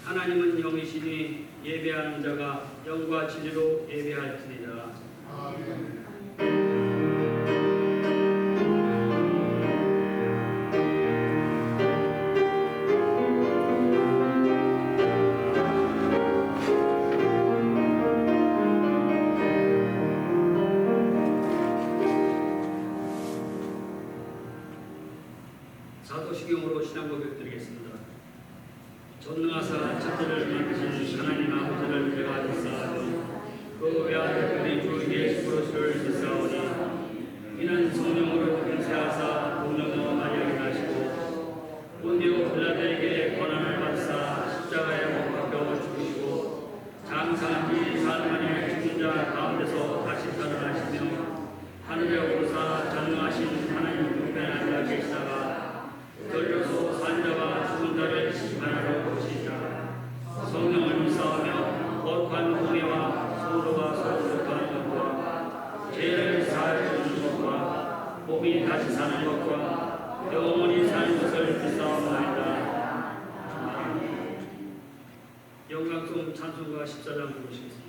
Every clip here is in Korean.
하나님은 영이시니 예배하는 자가 영과 진리로 예배할지니라. 아멘. 사도시경으로 신앙 고백 드리겠습니다. 전능하사 천지를 만드신 하나님 아버지를 내가 믿사오니 그 외아들 우리 주 예수 그리스도를 믿사오니 이는 성령으로 맹세하사 동정녀 마리아에게 나시고 본디오 빌라도에게 고난을 받으사 십자가에 못 박혀 죽으시고 장사한 지 사흘 만에 죽은 자 가운데서 다시 살아나시며 하늘에 오르사 전능하신 하나님 우편에 앉아 계시다가 걸려서 산자와 죽은 자를 심판하러 오시리라. 성령을 믿사오며 거룩한 공예와 성도가 서로 욕하는 것과 죄를 사하여 주는 것과 몸이 다시 사는 것과 영원히 사는 것을 믿사옵나이다. 영광송 찬송가 14장 부르시겠습니다.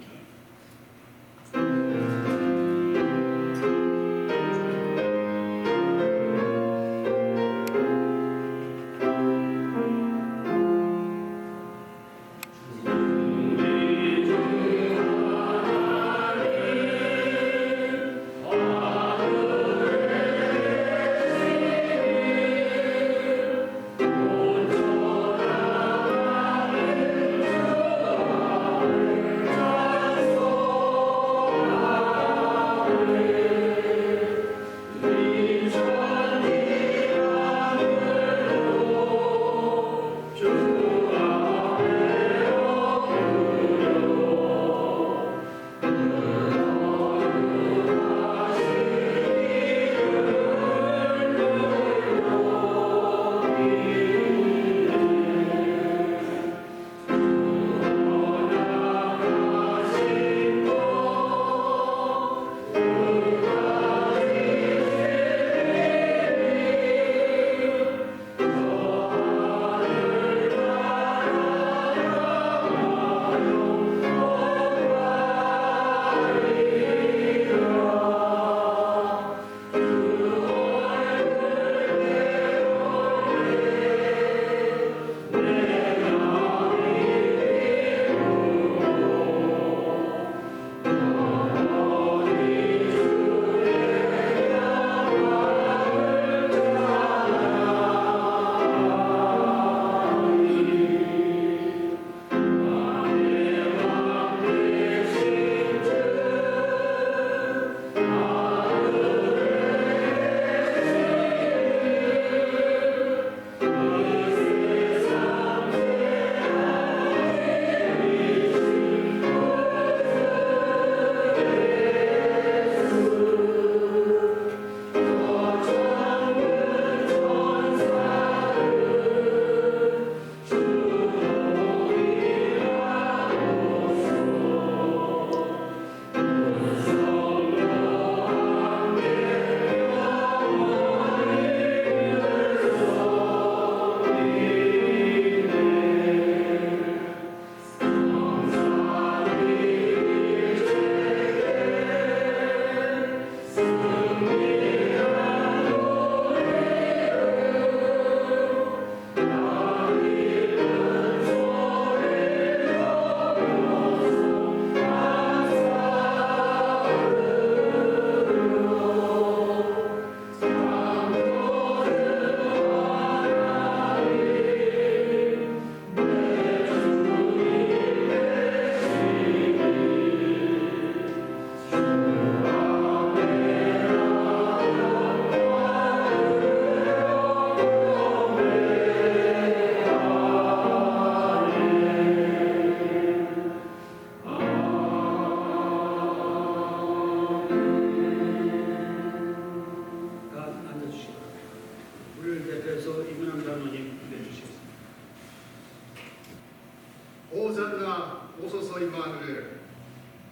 호산나 오소서 임마누엘.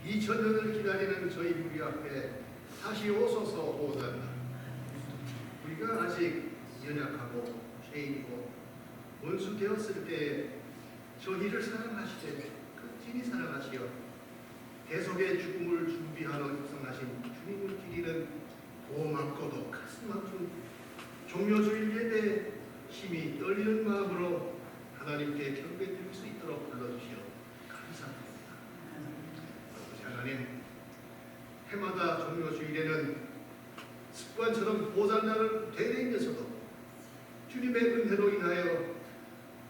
2000년을 기다리는 저희 무리 앞에 다시 오소서 호산나. 우리가 아직 연약하고 죄인이고 원수 되었을 때 저희를 사랑하시되 극진히 사랑하시어 대속의 죽음을 준비하러 입성하신 주님을 기리는 고맙고도 가슴 아픈 종료주일 예배 심히 떨리는 마음으로 하나님께 경배드릴 수 있도록 불러주시어 감사합니다. 아버지 하나님, 해마다 종료주일에는 습관처럼 보살날을 되뇌이면서도 주님의 은혜로 인하여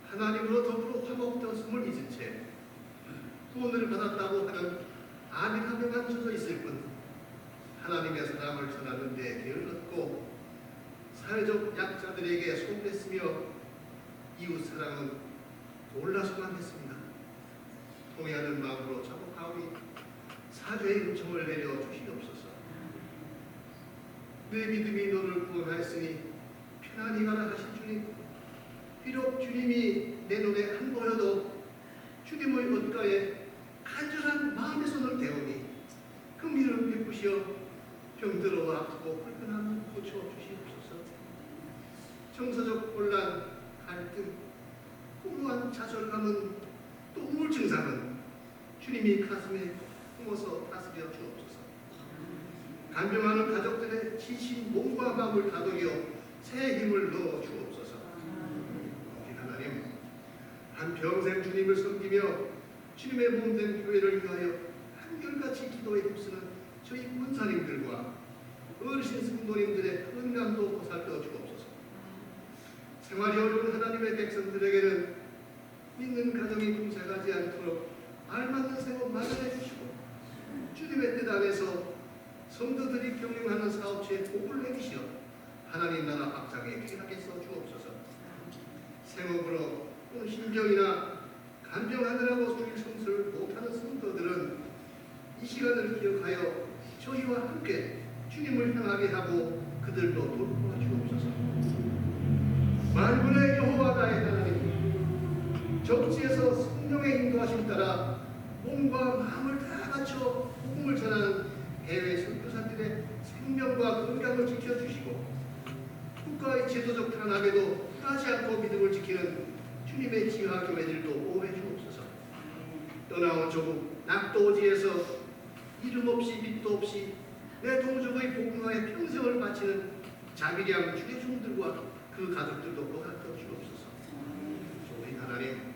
하나님으로 더불어 화목되었음을 잊은 채 구원을 받았다고 하는 아멘함에만 젖어 있을 뿐 하나님의 사랑을 전하는 데 게을렀고 사회적 약자들에게 소홀했으며 이웃 사랑은 몰라서만 했습니다. 통회하는 마음으로 자복하오니 사죄의 은총을 내려 주시옵소서. 내 믿음이 너를 구원하였으니 편안히 가라 하신 주님, 비록 주님이 내 눈에 안 보여도 주님의 옷가에 간절한 마음의 손을 대오니 그 미를 베푸시어 병들어 아프고 불편함을 고쳐주시옵소서. 정서적 혼란, 갈등, 고루한 좌절감은 또 우울증상은 주님이 가슴에 품어서 다스려 주옵소서. 간병하는 가족들의 지친 몸과 마음을 다독여 새 힘을 넣어 주옵소서. 우리 하나님, 한평생 주님을 섬기며 주님의 몸된 교회를 위하여 한결같이 기도에 힘쓰는 저희 군사님들과 어르신 성도님들의 건강도 보살펴 주옵소서. 생활이 어려운 하나님의 백성들에게는 믿는 가정이 궁색하지 않도록 알맞는 생업 마련해 주시고 주님의 뜻 안에서 성도들이 경영하는 사업체에 복을 내리시어 하나님 나라 확장에 귀하게 써 주옵소서. 생업으로 또는 신병이나 간병하느라고 주일 성수를 못하는 성도들은 이 시간을 기억하여 저희와 함께 주님을 향하게 하고 그들도 돌보아 주옵소서. 만군의 여호와 나의 하나님, 적지에서 성령의 인도하심 따라 몸과 마음을 다 갖춰 복음을 전하는 해외 선교사들의 생명과 건강을 지켜주시고 국가의 제도적 탄압에도 하지 않고 믿음을 지키는 주님의 지하 교회들도 보호해 주옵소서. 떠나온 조국 낙도지에서 이름 없이 빛도 없이 내 동족의 복음화에 평생을 바치는 자비량 주례종들과 그 가족들도 보살펴 주옵소서. 조리 하나님,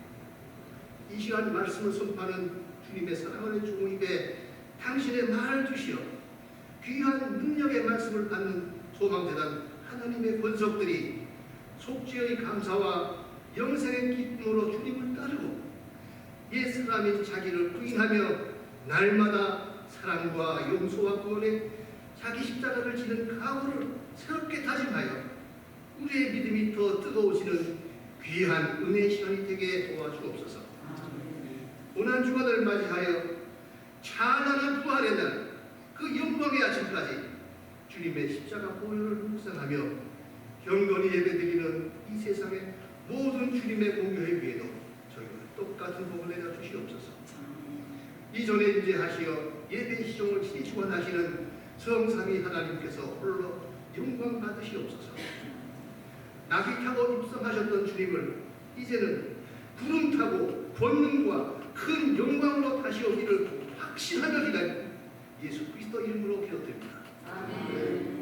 이 시간 말씀을 선포하는 주님의 사랑하는 종의 입에 당신의 말을 두시어 귀한 능력의 말씀을 받는 소망대단 하나님의 권속들이 속죄의 감사와 영생의 기쁨으로 주님을 따르고 옛 사람인 자기를 부인하며 날마다 사랑과 용서와 구원에 자기 십자가를 지는 각오를 새롭게 다짐하여 우리의 믿음이 더 뜨거워지는 귀한 은혜의 시간이 되게 도와주옵소서. 고난 주간을 맞이하여 찬란한 부활의 날, 그 영광의 아침까지 주님의 십자가 보혈을 묵상하며 경건히 예배드리는 이 세상의 모든 주님의 공교회 위에도 저희가 똑같은 복을 내려 주시옵소서. 이전에 임재하시어 예배 시종을 친히 주관하시는 성삼위 하나님께서 홀로 영광 받으시옵소서. 낙이 타고 입성하셨던 주님을 이제는 구름 타고 권능과 큰 영광으로 다시 오기를 확신하며 기다리는 예수 그리스도 이름으로 기도드립니다. 아멘.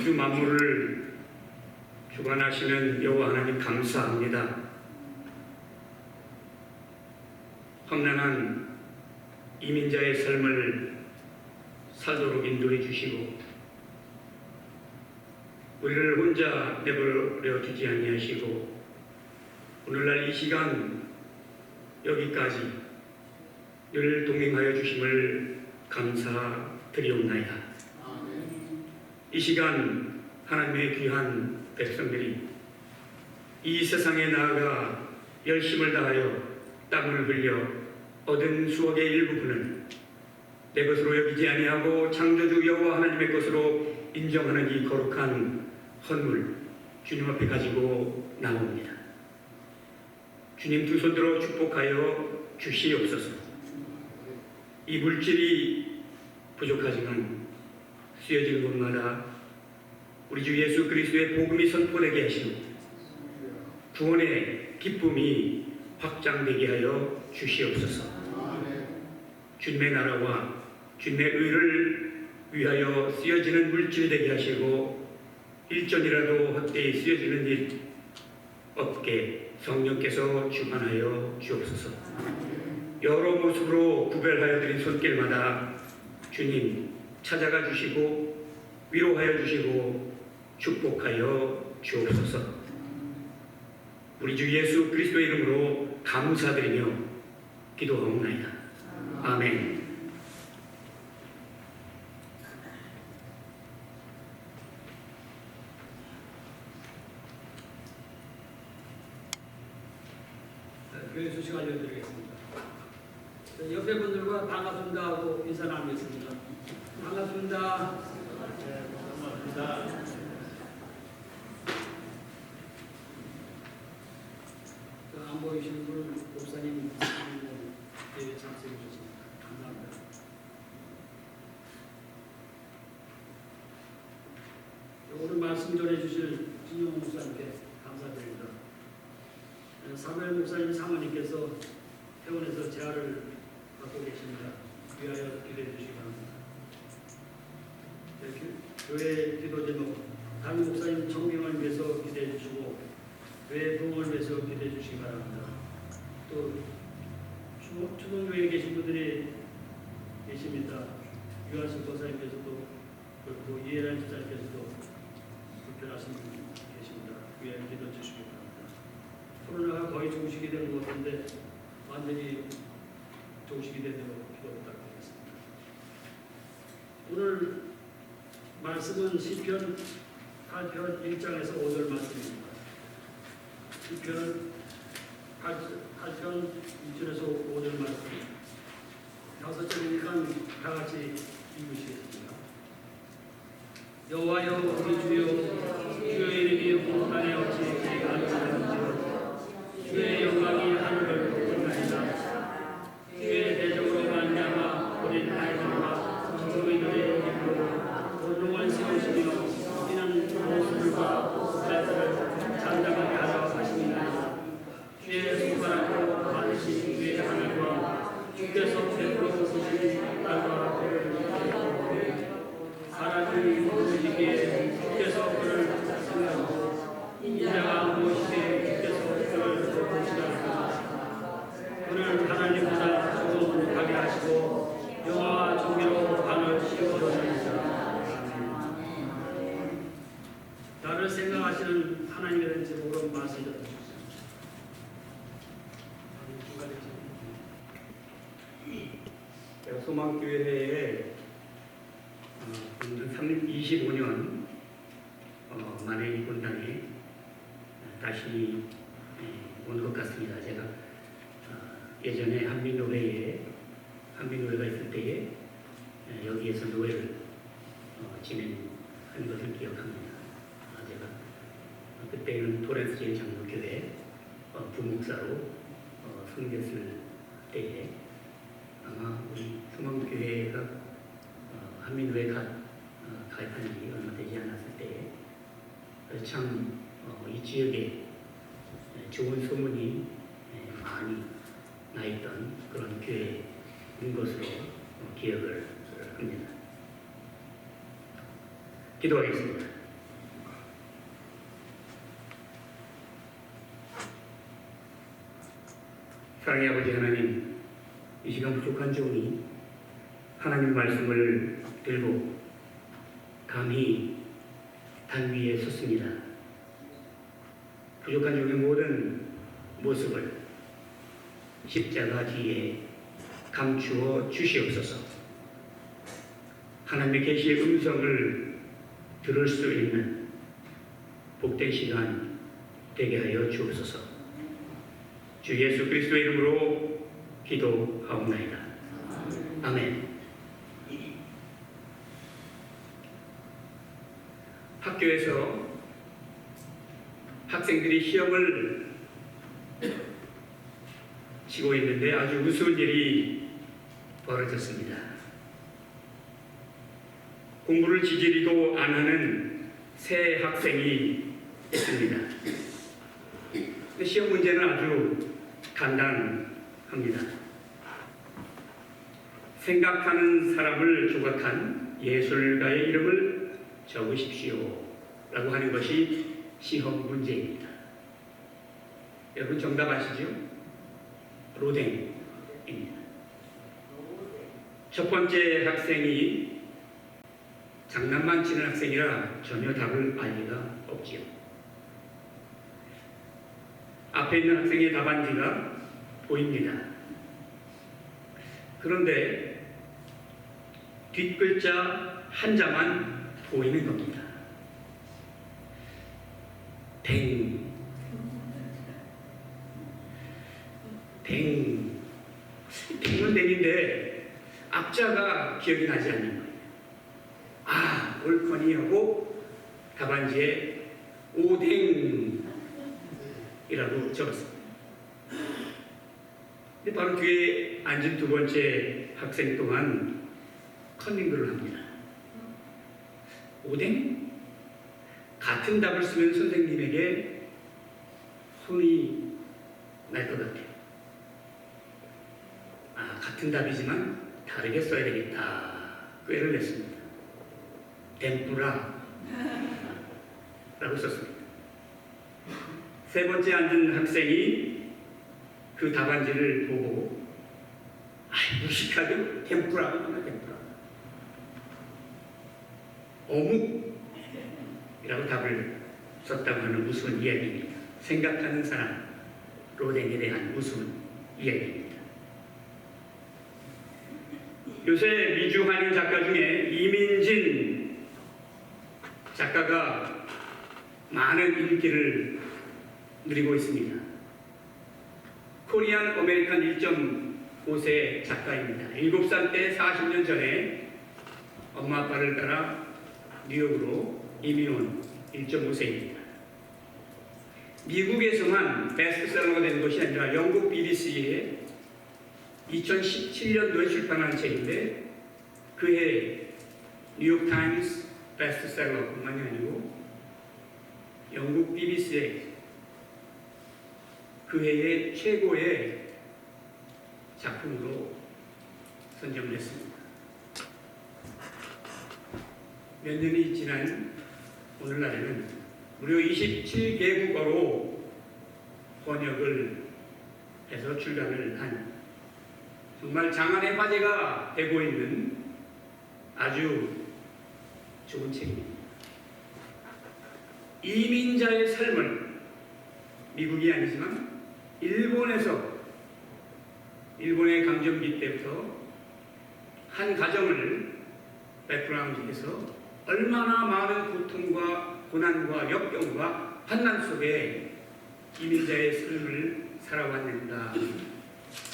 우주 만물을 주관하시는 여호와 하나님 감사합니다. 험난한 이민자의 삶을 살도록 인도해 주시고 우리를 혼자 내버려 두지 아니하시고 오늘날 이 시간 여기까지 늘 동행하여 주심을 감사드리옵나이다. 이 시간 하나님의 귀한 백성들이 이 세상에 나아가 열심을 다하여 땀을 흘려 얻은 수억의 일부분을 내 것으로 여기지 아니하고 창조주 여호와 하나님의 것으로 인정하는 이 거룩한 헌물 주님 앞에 가지고 나옵니다. 주님 두 손 들어 축복하여 주시옵소서. 이 물질이 부족하지만 쓰여지는 곳마다 우리 주 예수 그리스도의 복음이 선포되게 하시고 구원의 기쁨이 확장되게 하여 주시옵소서. 주님의 나라와 주님의 의를 위하여 쓰여지는 물질이 되게 하시고 일전이라도 헛되이 쓰여지는 일 없게 성령께서 주관하여 주옵소서. 여러 모습으로 구별하여 드린 손길마다 주님 찾아가 주시고 위로하여 주시고 축복하여 주옵소서. 우리 주 예수 그리스도의 이름으로 감사드리며 기도하옵나이다. 아멘. 교회 소식 알려드리겠습니다. 옆에 분들과 반갑습니다 하고 인사 나누겠습니다. 반갑습니다. 네, 반갑습니다. 안 보이시는 분은 목사님 예배 참석해 주셨습니다. 감사합니다. 오늘 말씀 전해주실 진용 목사님께 감사드립니다. 사무엘 목사님 사모님께서 퇴원해서 재활을 받고 계십니다. 위하여 기도해 주시기 바랍니다. 교회 기도 제목 담임 목사님 청빙을 위해서 기도해 주시고 교회 부흥을 위해서 기도해 주시기 바랍니다. 또 추동교회에 계신 분들이 계십니다. 유한수 권사님께서도 그리고 이해란 집사님께서도 불편하신 분 계십니다. 위하여 기도해 주시기 바랍니다. 코로나가 거의 종식이 되는 것 같은데 완전히 종식이 되도록 기도 부탁드리겠습니다. 오늘 말씀은 시편 8편 1장에서 5절 말씀입니다. 시편 8편 1절에서 5절 말씀 5절이니까 다 같이 읽으시겠습니다. 여호와여 우리 주여 주의 이름이 온 땅에 어찌 가능하는지요. 주의 영광이 하늘을 덮었나이다. 주의 대적으로 말미암아 어린 아이들과 청소년들의 입으로 온종을 세우시며 이는 모습과 발들을 잠잠하게 하라 하시니라. 주의 손가락으로 받으신 주의 하늘과 주께서 베풀어 주신 땅과 들을 사람이 무엇이기에 주께서 그를 생각하고 인자가 무엇이기에 주께서 그를 보시라. 그를 하나님보다 조금 못하게 하시고 영화와 종기로 방을 씌워주시리라. 나를 생각하시는 하나님에 대한 제목으로 말씀 드렸습니다. 소망교회에 25년 만에 이 본당에 다시 온 것 같습니다. 제가 예전에 한민노회가 있을 때에 여기에서 노회를 진행한 것을 기억합니다. 제가 그때는 토렌스 제일장로교회 부목사로 섬겼을 때에 아마 우리 소망교회가 한민회에 가입한 지 얼마 되지 않았을 때에 참 이 지역에 좋은 소문이 많이 나 있던 그런 교회인 것으로 기억을 합니다. 기도하겠습니다. 사랑의 아버지 하나님, 이 시간 부족한 종이 하나님 말씀을 들고 감히 단 위에 섰습니다. 부족한 종의 모든 모습을 십자가 뒤에 감추어 주시옵소서. 하나님의 계시의 음성을 들을 수 있는 복된 시간 되게 하여 주옵소서. 주 예수 그리스도의 이름으로 기도하옵나이다. 아멘. 학교에서 학생들이 시험을 치고 있는데 아주 우스운 일이 벌어졌습니다. 공부를 지지리도 안 하는 새 학생이 있습니다. 시험 문제는 아주 간단합니다. 생각하는 사람을 조각한 예술가의 이름을 적으십시오 라고 하는 것이 시험 문제입니다. 여러분 정답 아시죠? 로댕입니다. 첫 번째 학생이 장난만 치는 학생이라 전혀 답을 알 리가 없지요. 앞에 있는 학생의 답안지가 보입니다. 그런데 뒷글자 한자만 보이는 겁니다. 댕. 댕은 댕인데 앞자가 기억이 나지 않는 거예요. 아, 옳거니 하고 답안지에 오댕이라고 적었습니다. 근데 바로 뒤에 앉은 두 번째 학생 또한 컨닝글을 합니다. 오댕? 같은 답을 쓰면 선생님에게 혼이 날 것 같아요. 아, 같은 답이지만 다르게 써야 되겠다. 꾀를 냈습니다. 덴뿌라 라고 썼습니다. 세 번째 앉은 학생이 그 답안지를 보고 무식하게 덴뿌라가 덴뿌라 어묵이라고 답을 썼다고 하는 우스운 이야기입니다. 생각하는 사람 로댕에 대한 우스운 이야기입니다. 요새 미주 한인 작가 중에 이민진 작가가 많은 인기를 누리고 있습니다. 코리안 아메리칸 1.5세 작가입니다. 7살 때 40년 전에 엄마 아빠를 따라 뉴욕으로 이민 온 1.5세입니다. 미국에서만 베스트셀러가 된 것이 아니라 영국 BBC에 2017년도에 출판한 책인데 그해 뉴욕타임스 베스트셀러뿐만이 아니고 영국 BBC에 그 해의 최고의 작품으로 선정을 했습니다. 몇 년이 지난 오늘날에는 무려 27개국어로 번역을 해서 출간을 한 정말 장안의 화제가 되고 있는 아주 좋은 책입니다. 이민자의 삶을 미국이 아니지만 일본의 강점기 때부터 한 가정을 백그라운드에서 얼마나 많은 고통과 고난과 역경과 환난 속에 이민자의 삶을 살아왔는가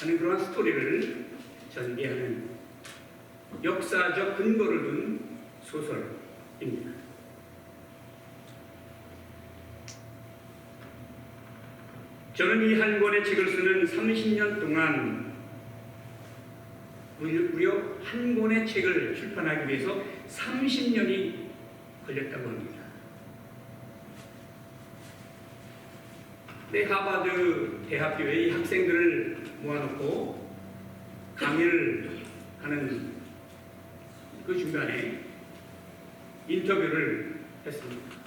하는 그러한 스토리를 전개하는 역사적 근거를 둔 소설입니다. 저는 이 한 권의 책을 쓰는 30년 동안 무려 한 권의 책을 출판하기 위해서 30년이 걸렸다고 합니다. 하버드 대학교에 이 학생들을 모아놓고 강의를 하는 그 중간에 인터뷰를 했습니다.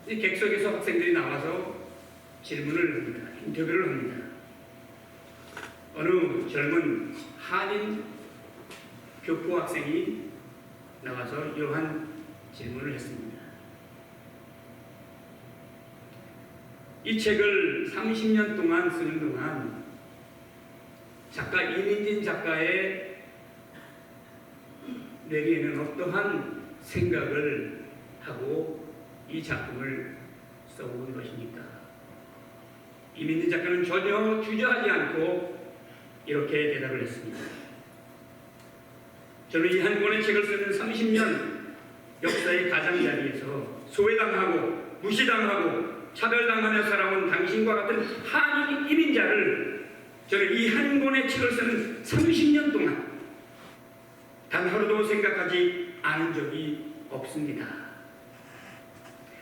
이 객석에서 학생들이 나와서 질문을 합니다. 인터뷰를 합니다. 어느 젊은 한인 교포 학생이 나와서 이러한 질문을 했습니다. 이 책을 30년 동안 쓰는 동안 작가 이민진 작가의 뇌리에는 어떠한 생각을 하고 이 작품을 써온 것입니까? 이민진 작가는 전혀 주저하지 않고 이렇게 대답을 했습니다. 저는 이 한 권의 책을 쓰는 30년 역사의 가장자리에서 소외당하고 무시당하고 차별당하며 살아온 당신과 같은 한인 이민자를 저는 이 한 권의 책을 쓰는 30년 동안 단 하루도 생각하지 않은 적이 없습니다.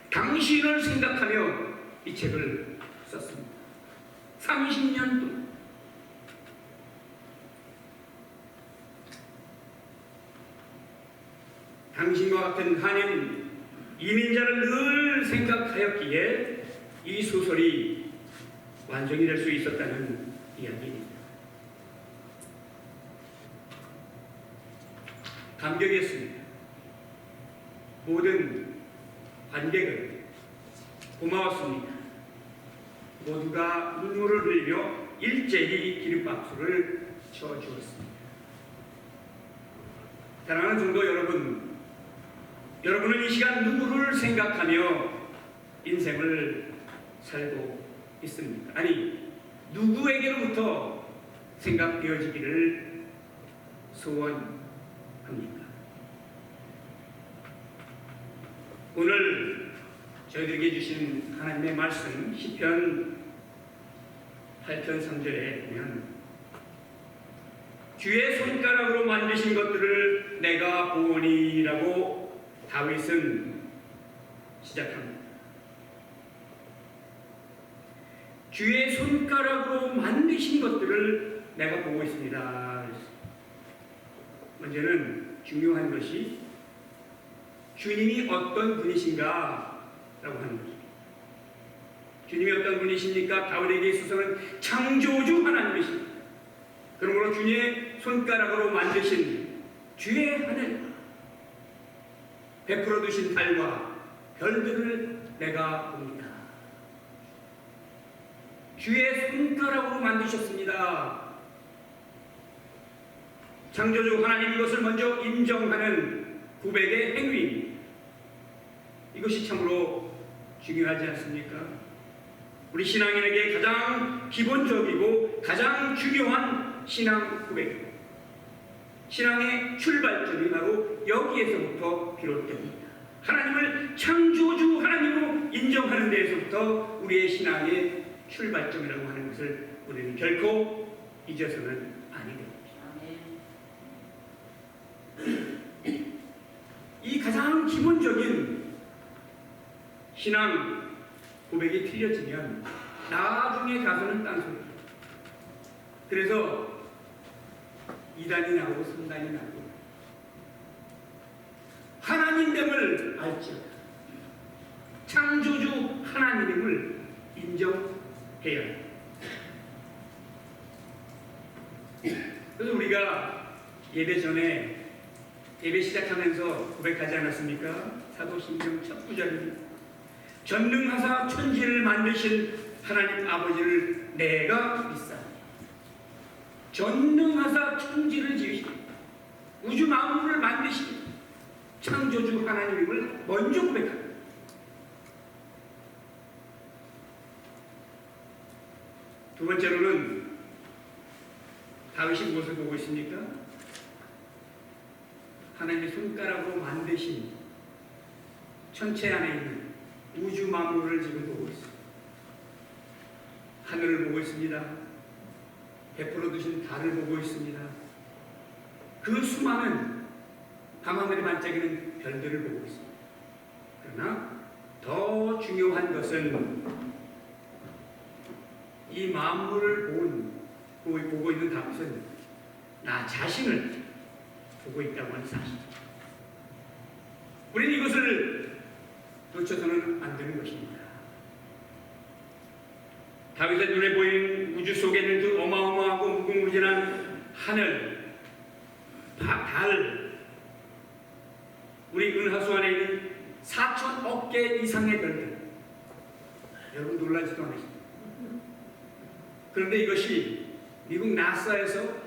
당신을 생각하며 이 책을 썼습니다. 30년 동안. 당신과 같은 한인 이민자를 늘 생각하였기에 이 소설이 완성이 될 수 있었다는 이야기입니다. 감격이었습니다. 모든 관객은 고마웠습니다. 모두가 눈물을 흘리며 일제히 기립박수를 쳐주었습니다. 사랑하는 성도 여러분, 여러분은 이 시간 누구를 생각하며 인생을 살고 있습니까? 아니, 누구에게로부터 생각되어지기를 소원합니까? 오늘 저희들에게 주신 하나님의 말씀 시편 8편 3절에 보면 주의 손가락으로 만드신 것들을 내가 보오니라고 다윗은 시작합니다. 주의 손가락으로 만드신 것들을 내가 보고 있습니다. 먼저는 중요한 것이 주님이 어떤 분이신가 라고 하는 것입니다. 주님이 어떤 분이십니까? 다윗에게 있어서는 창조주 하나님이십니다. 그러므로 주님의 손가락으로 만드신 주의 하늘, 베풀어 두신 달과 별들을 내가 봅니다. 주의 손가락으로 만드셨습니다. 창조주 하나님 이것을 먼저 인정하는 고백의 행위입니다. 이것이 참으로 중요하지 않습니까? 우리 신앙인에게 가장 기본적이고 가장 중요한 신앙 고백입니다. 신앙의 출발점이 바로 여기에서부터 비롯됩니다. 하나님을 창조주 하나님으로 인정하는 데에서부터 우리의 신앙의 출발점이라고 하는 것을 우리는 결코 잊어서는 아니 됩니다. 이 가장 기본적인 신앙 고백이 틀려지면 나중에 가서는 딴소리. 그래서 2단이 나오고 3단이 나오고 하나님됨을 알지어다. 창조주 하나님임을 인정해야 합니다. 그래서 우리가 예배 전에 예배 시작하면서 고백하지 않았습니까? 사도신경 첫 구절입니다. 전능하사 천지를 만드신 하나님 아버지를 내가 믿사오니. 전능하사 천지를 지으신 우주 만물을 만드신 창조주 하나님임을 먼저 고백합니다. 두 번째로는 다윗이 무엇을 보고 있습니까? 하나님의 손가락으로 만드신 천체 안에 있는 우주 만물을 지금 보고 있습니다. 하늘을 보고 있습니다. 베풀어 두신 달을 보고 있습니다. 그 수많은 밤하늘에 반짝이는 별들을 보고 있습니다. 그러나 더 중요한 것은 이 만물을 보고 있는 다윗은 나 자신을 보고 있다고 하는 사실. 우리는 이것을 놓쳐서는 안 되는 것입니다. 다윗의 눈에 보이는 우주 속에 있는 그 어마어마하고 무궁무진 무궁무진한 하늘, 달, 우리 은하수 안에 있는 4천억 개 이상의 별들. 여러분 놀라지도 않으십니까? 그런데 이것이 미국 나사에서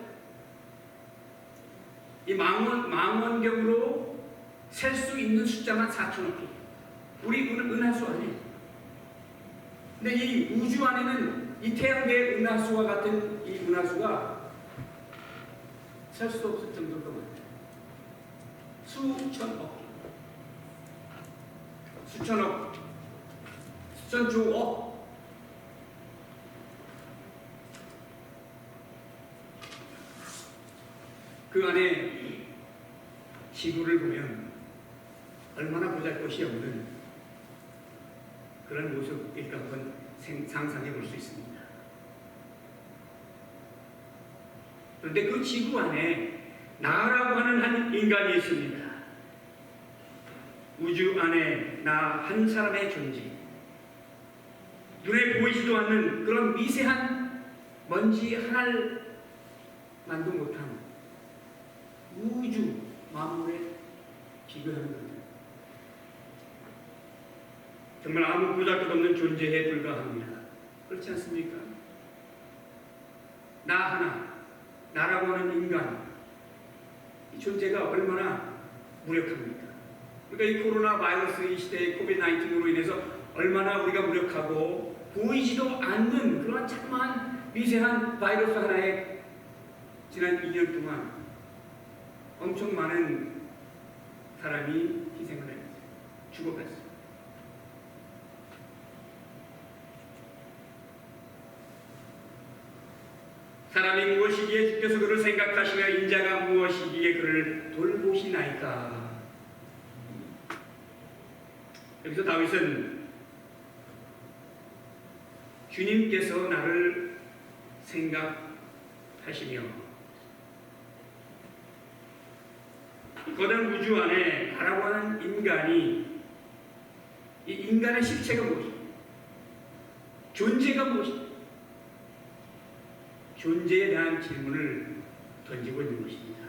이 망원경으로 셀 수 있는 숫자만 4천억 개. 우리 은하수 안에. 근데 이 우주 안에는 이 태양계의 은하수와 같은 이 은하수가 셀 수 없을 정도로 많아요. 수천억 개. 수천억, 수천조억. 그 안에 지구를 보면 얼마나 보잘것이 없는 그런 모습일까 한번 상상해 볼 수 있습니다. 그런데 그 지구 안에 나라고 하는 한 인간이 있습니다. 우주 안에 나 한 사람의 존재, 눈에 보이지도 않는 그런 미세한 먼지 하나만도 못한 우주 만물에 비교하는 겁니다. 정말 아무 보잘것없는 존재에 불과합니다. 그렇지 않습니까? 나 하나, 나라고 하는 인간, 이 존재가 얼마나 무력합니까? 그러니까 이 코로나 바이러스 이 시대의 코비드-19으로 인해서 얼마나 우리가 무력하고 보이지도 않는 그런 자그마한 미세한 바이러스 하나에 지난 2년 동안 엄청 많은 사람이 희생을 했어요. 죽어갔어요. 사람이 무엇이기에 주께서 그를 생각하시며 인자가 무엇이기에 그를 돌보시나이까. 여기서 다윗은 주님께서 나를 생각하시며 거대한 우주 안에 나라고 하는 인간이 이 인간의 실체가 무엇입니까? 존재가 무엇입니까? 존재에 대한 질문을 던지고 있는 것입니다.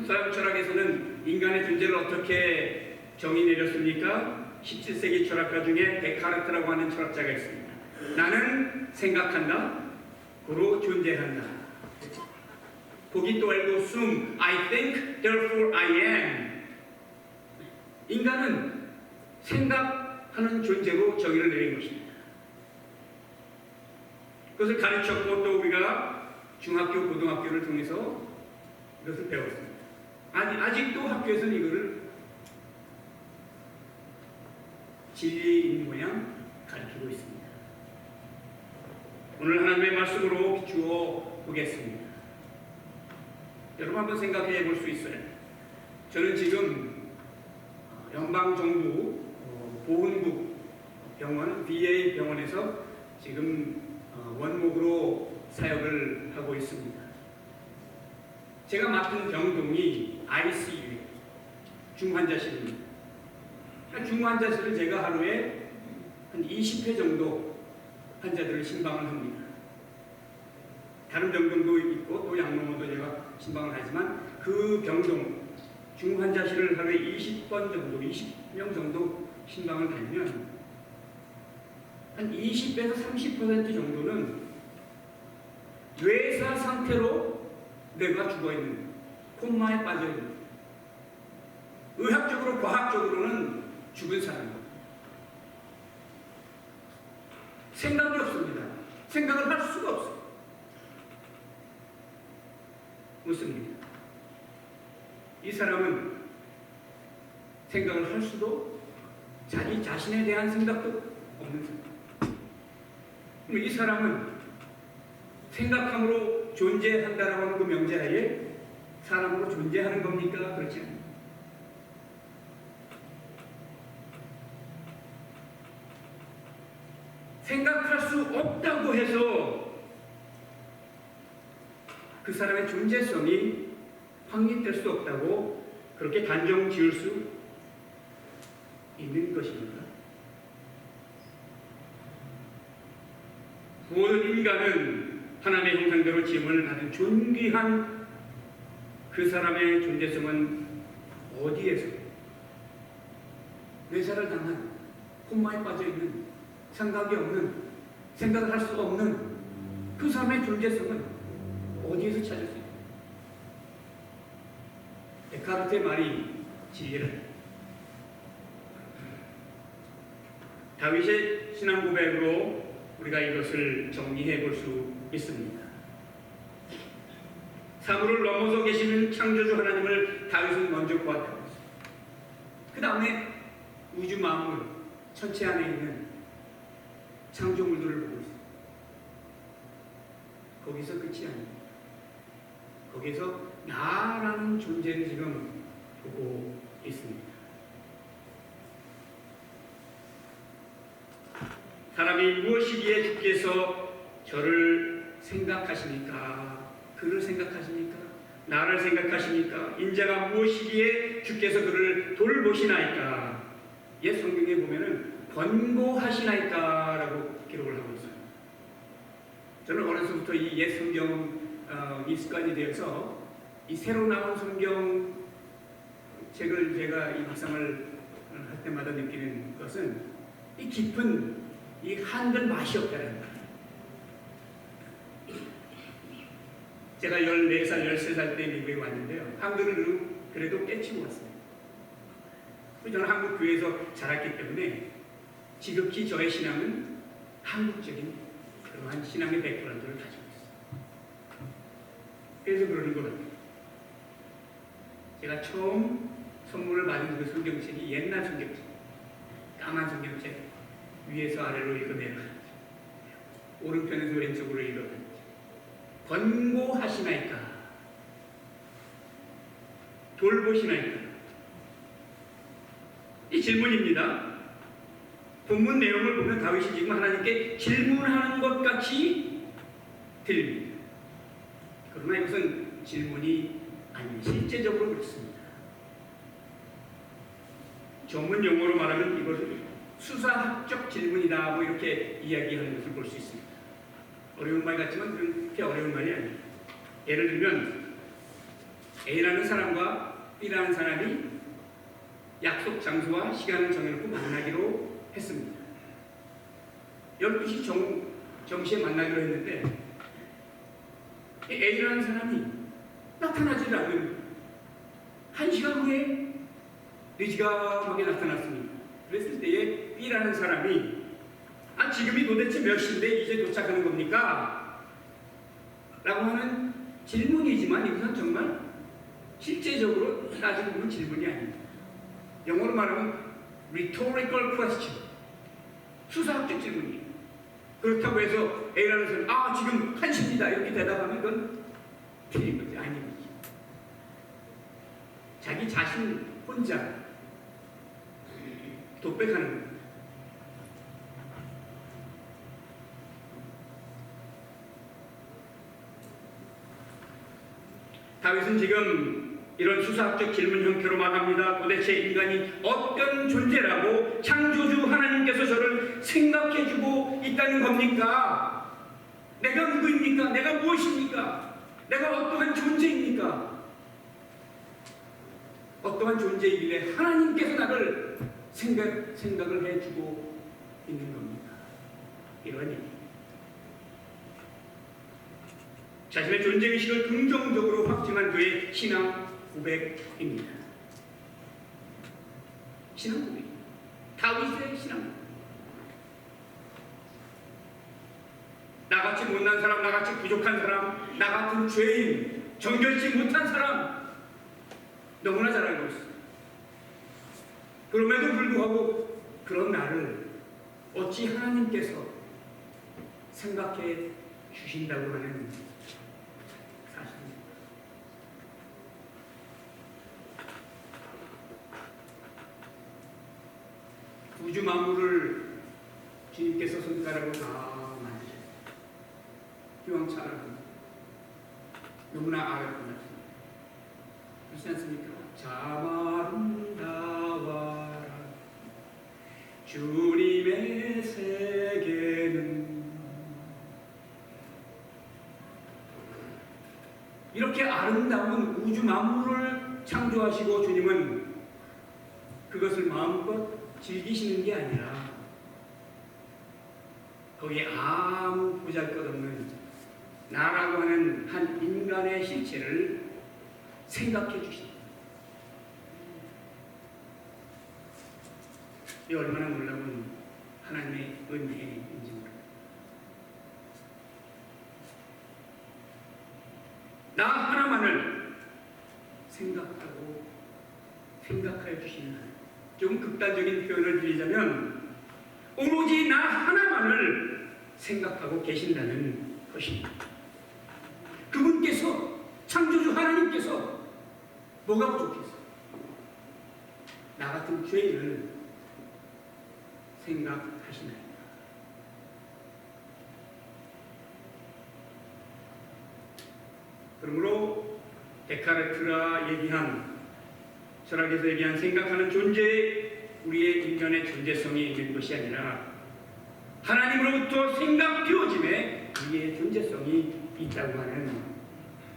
서양 철학에서는 인간의 존재를 어떻게 정의 내렸습니까? 17세기 철학가 중에 데카르트라고 하는 철학자가 있습니다. 나는 생각한다, 고로 존재한다. cogito ergo sum, I think, therefore I am. 인간은 생각하는 존재로 정의를 내린 것입니다. 그것을 가르쳤고 또 우리가 중학교, 고등학교를 통해서 이것을 배웠습니다. 아직도 학교에서는 이거를 진리인 모양 가르치고 있습니다. 오늘 하나님의 말씀으로 비추어 보겠습니다. 여러분 한번 생각해 볼 수 있어요. 저는 지금 연방정부 보훈국 병원, VA 병원에서 지금 원목으로 사역을 하고 있습니다. 제가 맡은 병동이 ICU, 중환자실입니다. 중환자실을 제가 하루에 한 20회 정도 환자들을 신방을 합니다. 다른 병동도 있고 또 양로원도 제가 신방을 하지만 그 병동, 중환자실을 하루에 20번 정도, 20명 정도 신방을 다니면 한 20에서 30% 정도는 뇌사 상태로 뇌가 죽어있는, 콤마에 빠져있는, 의학적으로, 과학적으로는 죽은 사람입니다. 생각이 없습니다. 생각을 할 수가 없어요. 무슨 이 사람은 생각을 할 수도 자기 자신에 대한 생각도 없는 사람. 그럼 이 사람은 생각함으로 존재한다라고 하는 그 명제하에 사람으로 존재하는 겁니까? 그렇지 않습니다. 생각할 수 없다고 해서 그 사람의 존재성이 확립될 수 없다고 그렇게 단정 지을 수 있는 것입니다. 모든 인간은 하나님의 형상대로 지음을 받은 존귀한 그 사람의 존재성은 어디에서 뇌사를 당한 콤마에 빠져있는 생각이 없는 생각을 할 수 없는 그 사람의 존재성은 어디에서 찾을 수 있습니까? 데카르트의 말이 진리라. 다윗의 신앙 고백으로 우리가 이것을 정리해 볼 수 있습니다. 사물을 넘어서 계시는 창조주 하나님을 다윗은 먼저 보았다고 했습니다. 그 다음에 우주 만물, 천체 안에 있는 창조물들을 보고 있습니다. 거기서 끝이 아닙니다. 거기서 나라는 존재를 지금 보고 있습니다. 사람이 무엇이기에 주께서 저를 생각하십니까? 그를 생각하십니까? 나를 생각하십니까? 인자가 무엇이기에 주께서 그를 돌보시나이까? 옛 성경에 보면은 권고하시나이까라고 기록을 하고 있어요. 저는 어려서부터 이 옛 성경이 습관이 되어서 이 새로 나온 성경 책을 제가 이 묵상을 할 때마다 느끼는 것은 이 깊은 이 한글 맛이 없다는 거예요. 제가 14살, 13살 때 미국에 왔는데요. 한글을 그래도 깨치고 왔습니다. 저는 한국 교회에서 자랐기 때문에 지극히 저의 신앙은 한국적인 그러한 신앙의 백그라운드를 가지고 있어요. 그래서 그러는 것 같아요. 제가 처음 선물을 받은 그 성경책이 옛날 성경책, 까만 성경책, 위에서 아래로 읽어내려가는 오른편에서 왼쪽으로 읽어가는 권고하시나이까? 돌보시나이까? 이 질문입니다. 본문 내용을 보면 다윗이 지금 하나님께 질문하는 것 같이 들립니다. 그러나 이것은 질문이 아닙니다. 실제적으로 그렇습니다. 전문 용어로 말하면 이것을 수사학적 질문이다 뭐 이렇게 이야기하는 것을 볼 수 있습니다. 어려운 말 같지만 그렇게 어려운 말이 아닙니다. 예를 들면 A라는 사람과 B라는 사람이 약속 장소와 시간을 정해놓고 만나기로 했습니다. 12시 정시에 만나기로 했는데 A라는 사람이 나타나지 않는 1시간 후에 늦지감하게 나타났습니다. 그랬을 때에 B라는 사람이 지금이 도대체 몇 시인데 이제 도착하는 겁니까? 라고 하는 질문이지만 이것은 정말 실제적으로 따지고 보면 질문이 아닙니다. 영어로 말하면 rhetorical question, 수사학적 질문이에요. 그렇다고 해서 A라는 사람이 지금 1시입니다 이렇게 대답하면 그건 틀린 거지 아닙니다. 자기 자신 혼자 독백하는 겁니다. 다윗은 지금 이런 수사학적 질문 형태로 말합니다. 도대체 인간이 어떤 존재라고 창조주 하나님께서 저를 생각해주고 있다는 겁니까? 내가 누구입니까? 내가 무엇입니까? 내가 어떠한 존재입니까? 어떠한 존재이길래 하나님께서 나를 생각을 해주고 있는 겁니다. 이런 얘기. 자신의 존재의식을 긍정적으로 확증한 그의 신앙 고백입니다. 신앙 고백. 다윗의 신앙 고백. 나같이 못난 사람, 나같이 부족한 사람, 나같은 죄인, 정결치 못한 사람 너무나 잘 알고 있어요. 그럼에도 불구하고 그런 나를 어찌 하나님께서 생각해 주신다고 하는 사실입니다. 우주 만물을 주님께서 손가락으로 다 만드셨어요. 휘황찬란합니다. 너무나 아름답습니다. 그렇지 않습니까? 참 아름다워라 주님의 세계는 이렇게 아름다운 우주 만물을 창조하시고 주님은 그것을 마음껏 즐기시는 게 아니라 거기에 아무 보잘것없는 나라고 하는 한 인간의 실체를 생각해 주십니다. 이 얼마나 놀라운 하나님의 은혜인지 모릅니다. 나 하나만을 생각하여 주시는 하나님. 좀 극단적인 표현을 드리자면 오로지 나 하나만을 생각하고 계신다는 것입니다. 그분께서, 창조주 하나님께서 뭐가 부족해서 나 같은 죄인을 생각하시나이다. 그러므로 데카르트가 얘기한, 철학에서 얘기한 생각하는 존재에 우리의 인간의 존재성이 있는 것이 아니라 하나님으로부터 생각되어짐에 우리의 존재성이 있다고 하는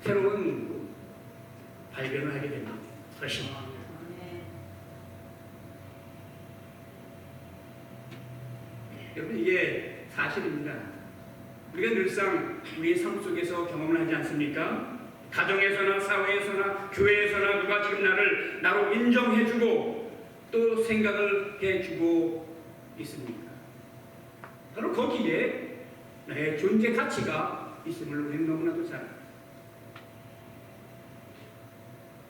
새로운 발견을 하게 되는 것입니다. 여러분, 이게 사실입니다. 우리가 늘상 우리의 삶 속에서 경험을 하지 않습니까? 가정에서나 사회에서나 교회에서나 누가 지금 나를 나로 인정해주고 또 생각을 해주고 있습니까? 바로 거기에 나의 존재 가치가 있음을 우리는 너무나도 잘 압니다.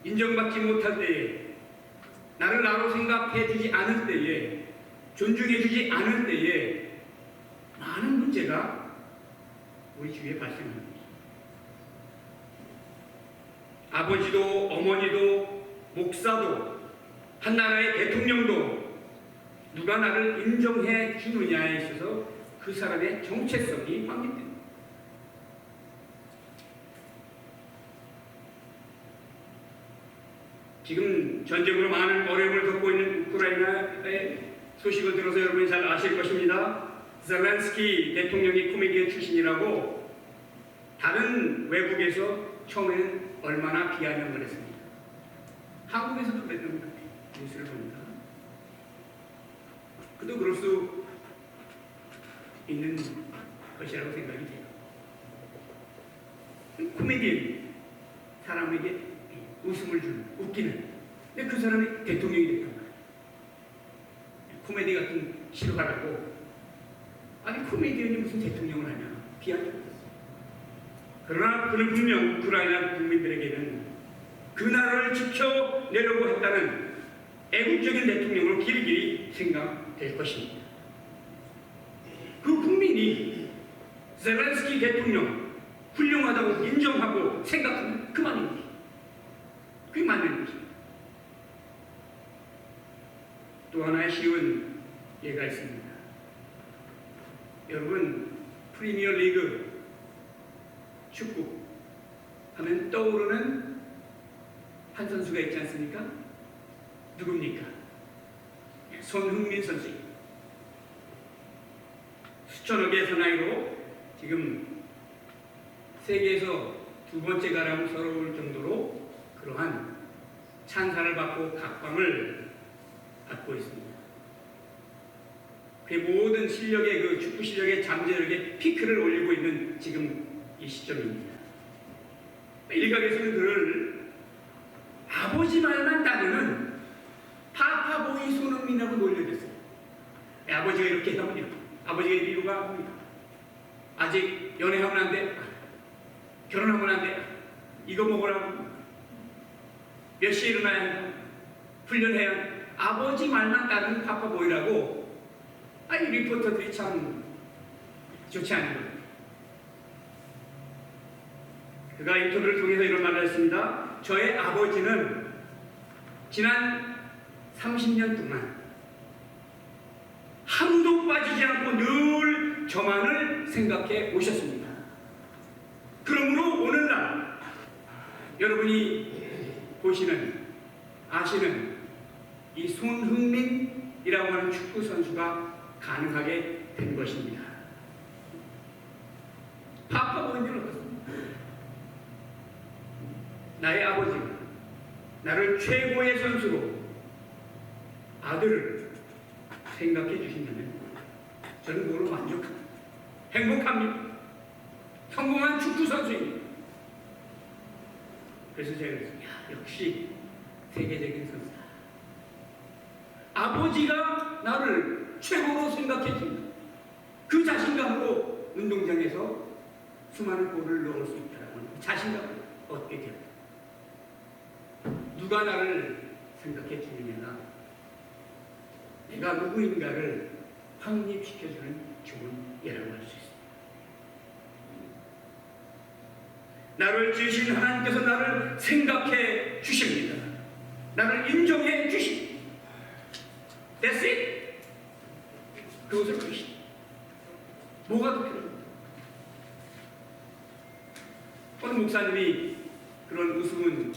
인정받지 못할 때에, 나를 나로 생각해주지 않을 때에, 존중해주지 않을 때에 많은 문제가 우리 주위에 발생합니다. 아버지도 어머니도 목사도 한 나라의 대통령도 누가 나를 인정해 주느냐에 있어서 그 사람의 정체성이 확립됩니다. 지금 전쟁으로 많은 어려움을 겪고 있는 우크라이나의 소식을 들어서 여러분이 잘 아실 것입니다. 젤렌스키 대통령이 코미디언 출신이라고 다른 외국에서 처음에는 얼마나 비아냥을 했습니다. 한국에서도 그랬던 것 같아요. 뉴스를 보니까. 그도 그럴 수 있는 것이라고 생각이 돼요. 코미디언, 사람에게 웃음을 주는, 웃기는. 근데 그 사람이 대통령이 됐단 말이에요. 코미디 같은 실화라고. 아니, 코미디언이 무슨 대통령을 하냐. 비아냥. 그러나 그는 분명 우크라이나 국민들에게는 그 나라를 지켜내려고 했다는 애국적인 대통령으로 길게 생각될 것입니다. 그 국민이 젤렌스키 대통령 훌륭하다고 인정하고 생각하면 그만인 것입니다. 그게 맞는 것입니다. 또 하나의 쉬운 예가 있습니다. 여러분, 프리미어 리그 축구 하면 떠오르는 한 선수가 있지 않습니까? 누굽니까? 손흥민 선수입니다. 수천억의 사나이로 지금 세계에서 두 번째 가랑스러울 정도로 그러한 찬사를 받고 각광을 받고 있습니다. 그의 모든 실력의, 그 축구 실력의 잠재력의 피크를 올리고 있는 지금 이 시점입니다. 일각에서는 그를 아버지 말만 따르는 파파보이 손흥민이라고 놀려댔어요. 아버지가 이렇게 하면요. 아버지가 이유가 뭡니까? 아직 연애하면 안 돼. 결혼하면 안 돼. 이거 먹으라고. 몇 시에 일어나야 한다. 훈련해야 한다. 아버지 말만 따르는 파파보이라고. 아니, 리포터들이 참 좋지 않은 거예요. 그가 인터뷰를 통해서 이런 말을 했습니다. 저의 아버지는 지난 30년 동안 하루도 빠지지 않고 늘 저만을 생각해 오셨습니다. 그러므로 오늘날 여러분이 보시는, 아시는 이 손흥민이라고 하는 축구 선수가 가능하게 된 것입니다. 파파보이는 어떻습니까? 나의 아버지가 나를 최고의 선수로 아들을 생각해 주신다면 저는 그걸로 만족합니다. 행복합니다. 성공한 축구 선수입니다. 그래서 제가 그랬어요. 역시 세계적인 선수다. 아버지가 나를 최고로 생각해 준다. 그 자신감으로 운동장에서 수많은 골을 넣을 수 있다라는 자신감을 얻게 됩니다. 누가 나를 생각해 주느냐가 내가 누구인가를 확립시켜주는 좋은 예라고 할 수 있습니다. 나를 지으신 하나님께서 나를 생각해 주십니다. 나를 인정해 주십니다. That's it. 그것을 그리십니다. 뭐가 더 필요합니까? 어느 목사님이 그런 우스운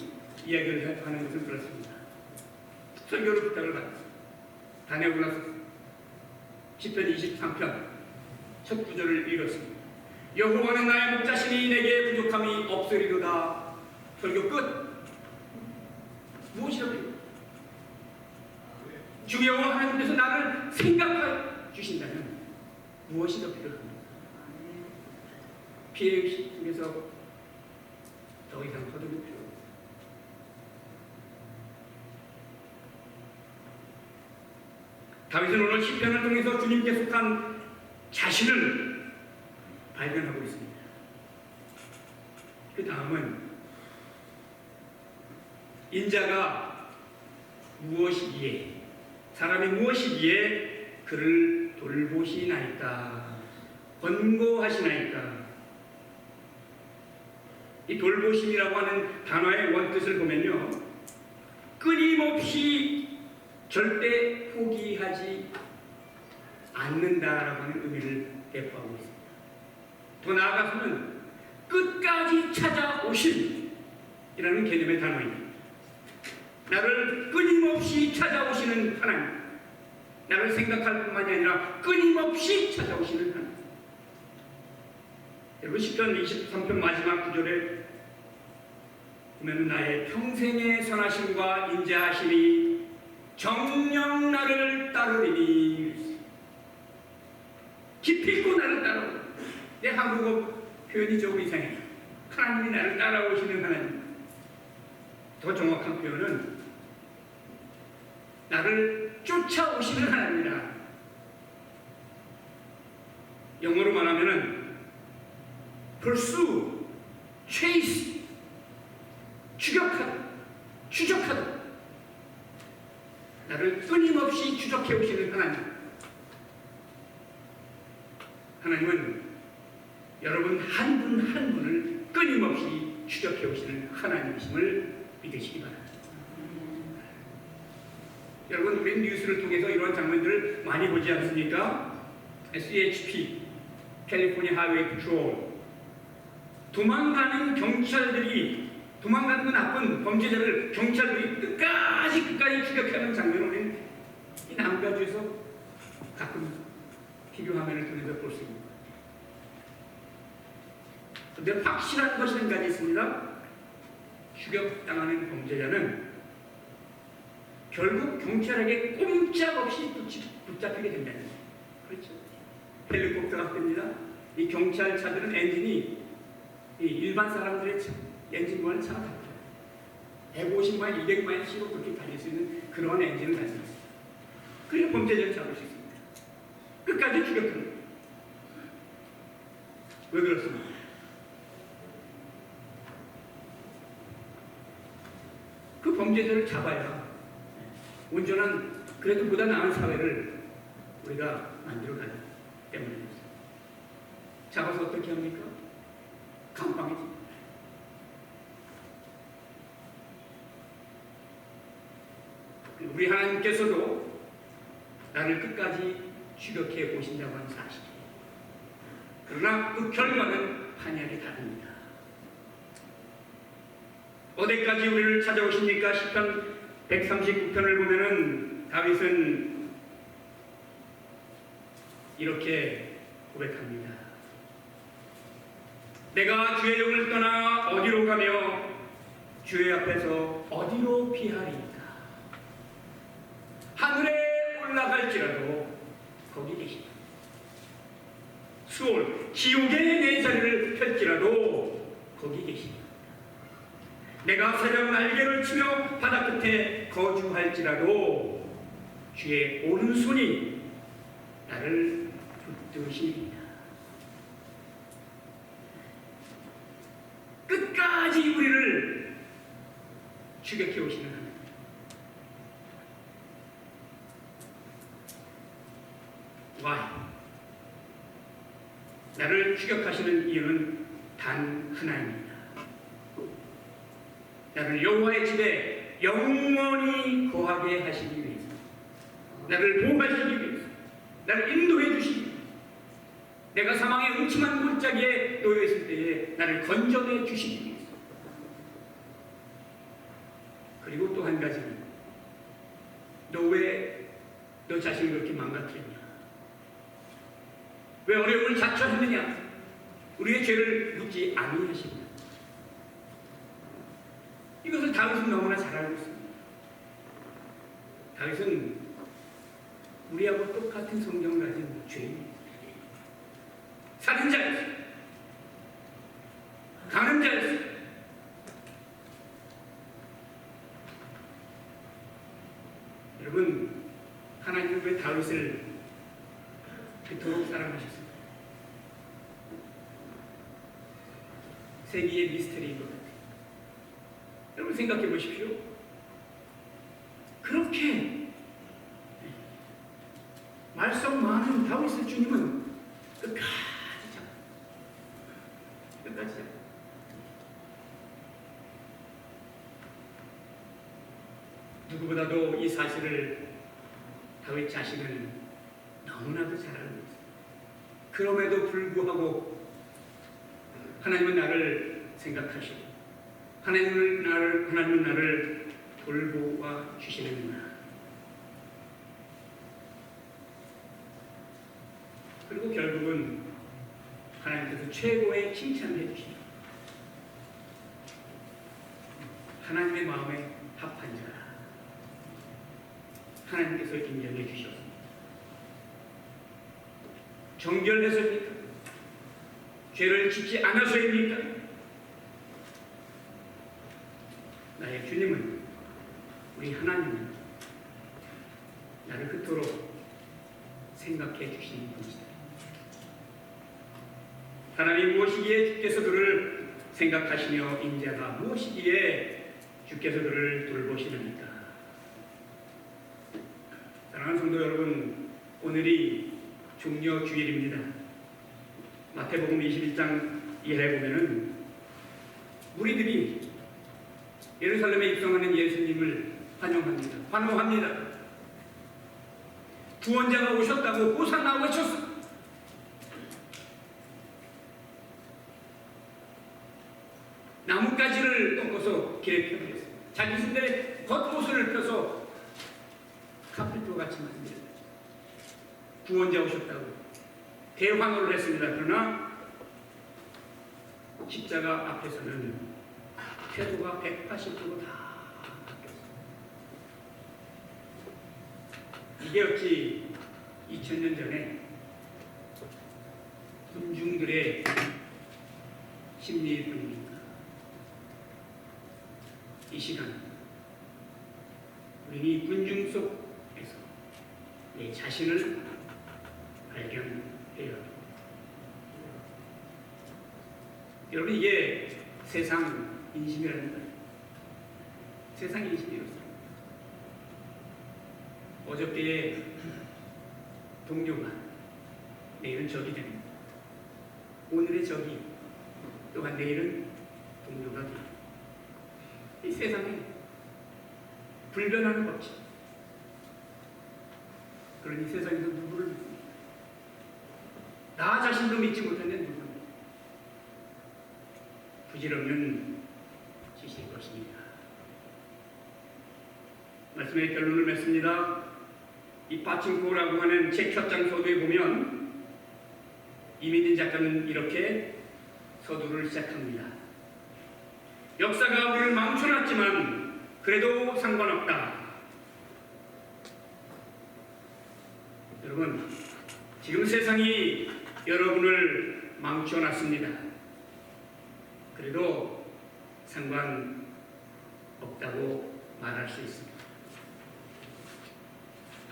이야기를 하는 것을 들었습니다. 설교를 부탁을 받았습니다. 다녀오고 나서 시편 23편 첫 구절을 읽었습니다. 여호와는 나의 목자시니 내게 부족함이 없으리로다. 설교 끝. 무엇이 더 필요합니까? 주 여호와 하나님께서 나를 생각해 주신다면 무엇이 더 필요합니까? 피해의식 중에서 더 이상 거듭을 필요 없습니다. 다윗은 오늘 시편을 통해서 주님께 속한 자신을 발견하고 있습니다. 그 다음은 인자가 무엇이기에 사람이 무엇이기에 그를 돌보시나이까 권고하시나이까. 이 돌보심이라고 하는 단어의 원뜻을 보면요, 끊임없이 절대 포기하지 않는다라고 하는 의미를 내포하고 있습니다. 더 나아가서는 끝까지 찾아오심이라는 개념의 단어입니다. 나를 끊임없이 찾아오시는 하나님, 나를 생각할 뿐만이 아니라 끊임없이 찾아오시는 하나님. 여러분 시편 23편 마지막 구절에 보면 나의 평생의 선하심과 인자하심이 정녕 나를 따르리니, 깊이 있고 나를 따라오고. 내 한국어 표현이 조금 이상해요. 하나님이 나를 따라오시는 하나님. 더 정확한 표현은 나를 쫓아오시는 하나님이다. 영어로 말하면은 pursue, chase, 추격하다, 추적하다. 나를 끊임없이 추적해 오시는 하나님. 하나님은 여러분 한 분 한 분을 끊임없이 추적해 오시는 하나님이심을 믿으시기 바랍니다. 여러분 우리 뉴스를 통해서 이런 장면들을 많이 보지 않습니까? CHP, 캘리포니아 하이웨이 패트롤, 도망가는 경찰들이, 도망가는 그 나쁜 범죄자를 경찰들이 끝까지 추격하는 장면을 우리는 이 남가주에서 가끔 TV 화면을 통해서 볼 수 있습니다. 그런데 확실한 것이 한 가지 있습니다. 추격당하는 범죄자는 결국 경찰에게 꼼짝없이 붙잡히게 된다는 거예요. 그렇죠? 헬리콥터가 뜹니다. 이 경찰차들은 엔진이 이 일반 사람들의 엔진과는 차가 다르죠. 150마일, 200마일씩으로 그렇게 달릴 수 있는 그런 엔진을 가지고 있습니다. 그래야 범죄자를 잡을 수 있습니다. 끝까지 추격합니다. 왜 그렇습니까? 그 범죄자를 잡아야 온전한, 그래도 보다 나은 사회를 우리가 만들어가기 때문입니다. 잡아서 어떻게 합니까? 감방이지. 우리 하나님께서도 나를 끝까지 추격해 오신다고 하는 사실. 그러나 그 결과는 판이하게 다릅니다. 어디까지 우리를 찾아오십니까? 시편 139편을 보면은 다윗은 이렇게 고백합니다. 내가 주의 영을 떠나 어디로 가며 주의 앞에서 어디로 피하리까? 하늘에 올라갈지라도 거기 계시다. 수월 지옥에 내 자리를 펼지라도 거기 계시다. 내가 새벽 날개를 치며 바다 끝에 거주할지라도 주의 오른손이 나를 붙드시리이다. 끝까지 우리를 추격해 오시는 하나님. Why? 나를 추격하시는 이유는 단 하나입니다. 나를 여호와의 집에 영원히 거하게 하시기 위해서, 나를 보호하시기 위해서, 나를 인도해 주시기 위해서, 내가 사망의 음침한 골짜기에 놓여 있을 때에 나를 건져내 주시기 위해서. 그리고 또 한 가지는, 너 왜 너 자신을 그렇게 망가뜨렸냐? 왜 어려움을 자초했느냐? 우리의 죄를 묻지 아니하시느냐? 이것을 다윗은 너무나 잘 알고 있습니다. 다윗은 우리하고 똑같은 성경을 가진 죄인입니다. 살인자였어요. 강은자였어요. 여러분, 하나님은 왜 다윗을 그토록 사랑하셨습니다? 세기의 미스터리인 것 같아요. 여러분 생각해 보십시오. 그렇게 말썽 많은 다윗의 주님은 끝까지 잡고 누구보다도 이 사실을 다윗 자신은 너무나도 잘 알고 있습니다. 그럼에도 불구하고 하나님은 나를 생각하시고 하나님은 나를 돌보아 주시는구나. 그리고 결국은 하나님께서 최고의 칭찬을 해주십니다. 하나님의 마음에 합한 자, 하나님께서 인정해 주셨습니다. 정결해서입니까? 죄를 짓지 않아서입니까? 나의 주님은, 우리 하나님은 나를 그토록 생각해 주시는 분이시다. 하나님 무엇이기에 주께서 그를 생각하시며 인자가 무엇이기에 주께서 그를 돌보시느니까. 사랑하는 성도 여러분, 오늘이 종려 주일입니다. 마태복음 21장 이하에 보면은 무리들이 예루살렘에 입성하는 예수님을 환호합니다. 구원자가 오셨다고 호산나 외쳤어. 나뭇가지를 꺾어서 길에 펴버렸어요. 자기 신들의 겉옷을 펴서 카펫과 같이 만듭니다. 구원자 오셨다고 대환호를 했습니다. 그러나 십자가 앞에서는 태도가 180도로 다 바뀌었어요. 이게 어찌 2000년 전에 군중들의 심리일 뿐입니까? 이 시간 우리는 이 군중 속에서 내 자신을 발견해야 합니다. 여러분, 이게 세상 인심이라는 거예요. 세상 인심이었어요. 어저께의 동료가 내일은 적이 됩니다. 오늘의 적이 또한 내일은 동료가 됩니다. 이 세상에 불변하는 법칙. 그러니 세상에서 누구를 믿습니까? 나 자신도 믿지 못하는 누구를 부질없는 짓일 것입니다. 말씀의 결론을 맺습니다. 이 파친코라고 하는 책 첫장 서두에 보면 이민진 작가는 이렇게 서두를 시작합니다. 역사가 우리를 망쳐놨지만 그래도 상관없다. 여러분, 지금 세상이 여러분을 망쳐놨습니다. 그래도 상관없다고 말할 수 있습니다.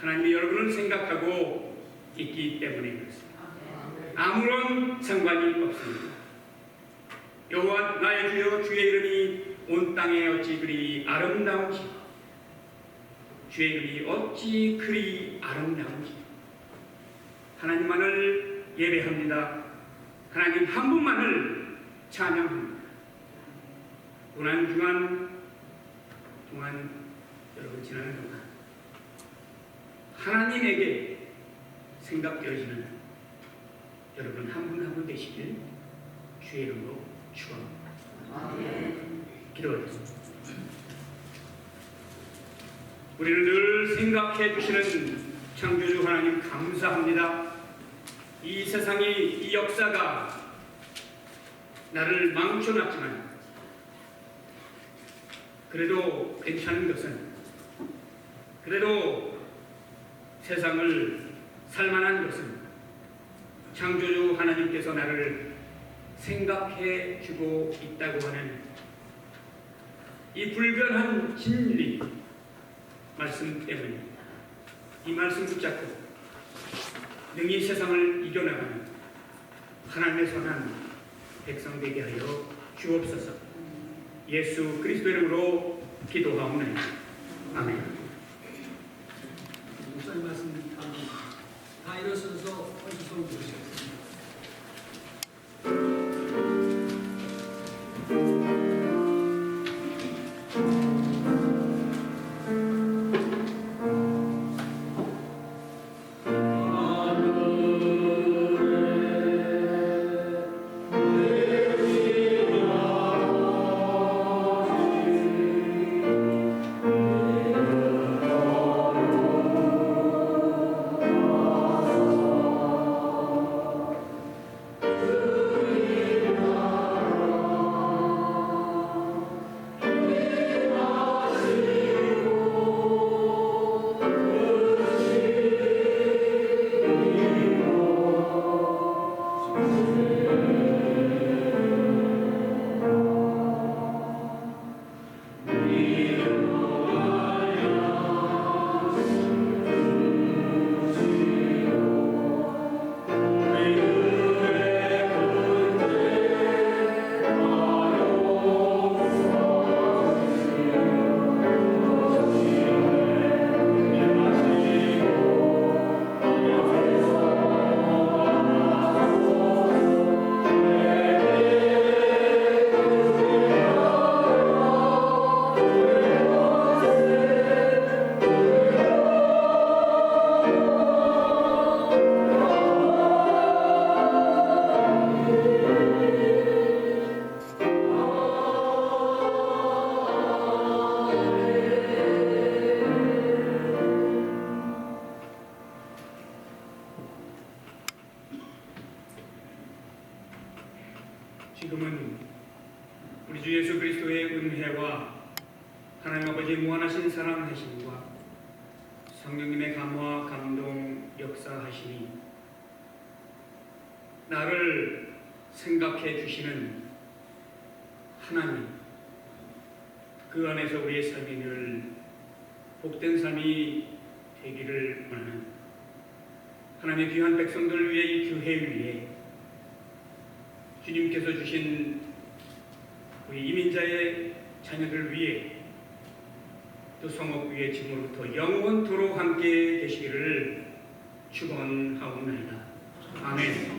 하나님이 여러분을 생각하고 있기 때문에 그렇습니다. 아무런 상관이 없습니다. 여호와 나의 주여, 주의 이름이 온 땅에 어찌 그리 아름다운지, 주의 이름이 어찌 그리 아름다운지. 하나님만을 예배합니다. 하나님 한 분만을 찬양합니다. 고난 동안 여러분 지나는 동안 하나님에게 생각되어지는 여러분 한 분 한 분 되시길 주의 이름으로 축원합니다. 기도하겠습니다. 우리를 늘 생각해 주시는 창조주 하나님 감사합니다. 이 세상이, 이 역사가 나를 망쳐놨지만 그래도 괜찮은 것은, 그래도 세상을 살만한 것은 창조주 하나님께서 나를 생각해 주고 있다고 하는 이 불변한 진리 말씀 때문입니다. 이 말씀 붙잡고 능히 세상을 이겨나가는 하나님의 선한 백성 되게 하여 주옵소서. 예수 그리스도 이름으로 기도하옵나이다. 아멘. 목사님 말씀 다 일어서서 헌신 소리 부르시겠습니다. 지금은 우리 주 예수 그리스도의 은혜와 하나님 아버지의 무한하신 사랑하심과 성령님의 감화 감동 역사하심이 나를 생각해 주시는 하나님, 그 안에서 우리의 삶이 늘 복된 삶이 되기를 원하는 하나님의 귀한 백성들 위해, 이 교회 위에 주님께서 주신 우리 이민자의 자녀들 위해, 또 성업 위에 지금으로부터 영원토록 함께 계시기를 축원하옵나이다. 아멘.